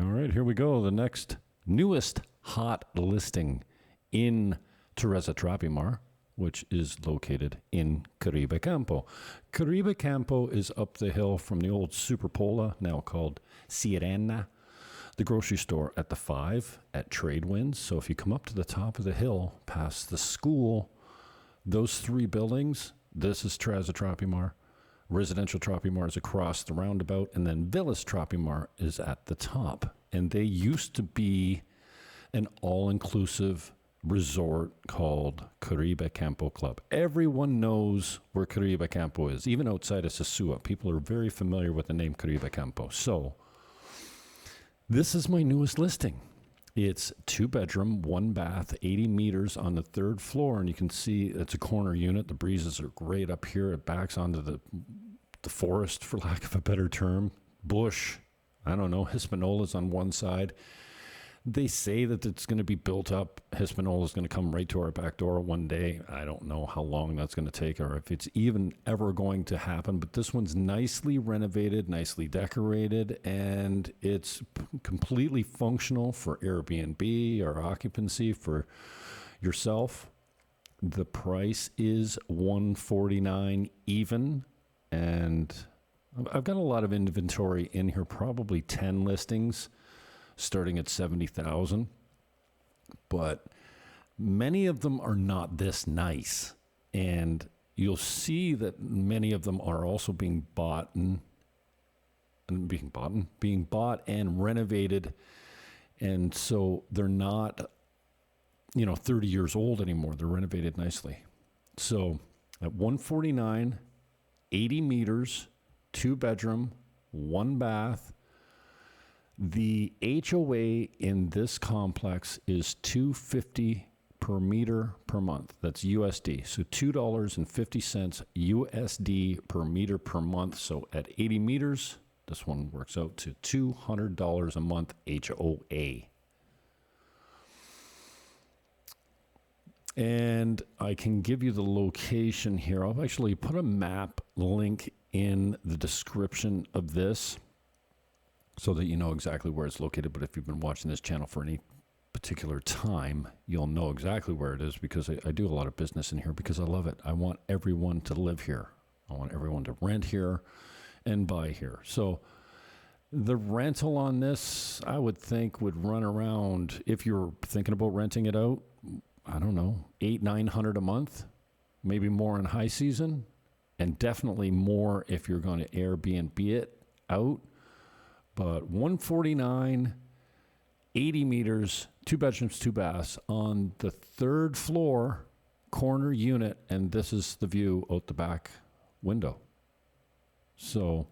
All right, here we go. The next newest hot listing in Terraza Tropimar, which is located in Caribe Campo. Caribe Campo is up the hill from the old Superpola, now called Sirena, the grocery store at the 5 at Tradewinds. So if you come up to the top of the hill past the school, those three buildings, this is Terraza Tropimar. Residential Tropimar is across the roundabout, and then Villas Tropimar is at the top. And they used to be an all-inclusive resort called Caribe Campo Club. Everyone knows where Caribe Campo is, even outside of Sosua. People are very familiar with the name Caribe Campo. So this is my newest listing. It's 2-bedroom, 1-bath, 80 meters on the 3rd floor, and you can see it's a corner unit. The breezes are great up here. It backs onto the forest, for lack of a better term, bush. I don't know, Hispanola's on one side. They say that it's going to be built up. Hispanola's going to come right to our back door one day. I don't know how long that's going to take or if it's even ever going to happen, but this one's nicely renovated, nicely decorated, and it's completely functional for Airbnb or occupancy for yourself. The price is $149 even, and I've got a lot of inventory in here, probably 10 listings starting at $70,000, but many of them are not this nice, and you'll see that many of them are also being bought and renovated, and so they're not 30 years old anymore. They're renovated nicely. So at $149, 80 meters, 2-bedroom, 1-bath. The HOA in this complex is $250 per meter per month. That's USD. So $2.50 USD per meter per month. So at 80 meters, this one works out to $200 a month HOA. And I can give you the location here. I'll actually put a map link in the description of this so that you know exactly where it's located. But if you've been watching this channel for any particular time, you'll know exactly where it is, because I do a lot of business in here because I love it. I want everyone to live here. I want everyone to rent here and buy here. So the rental on this, I would think, would run around, if you're thinking about renting it out, I don't know, $800-900 a month, maybe more in high season, and definitely more if you're going to Airbnb it out. But $149, 80 meters, 2 bedrooms, 2 baths on the 3rd floor, corner unit, and this is the view out the back window. So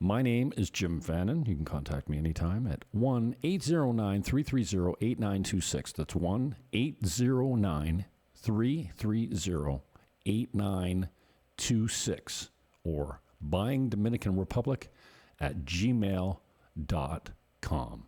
my name is Jim Fannin. You can contact me anytime at 1-809-330-8926. That's 1-809-330-8926, or buyingdominicanrepublic@gmail.com.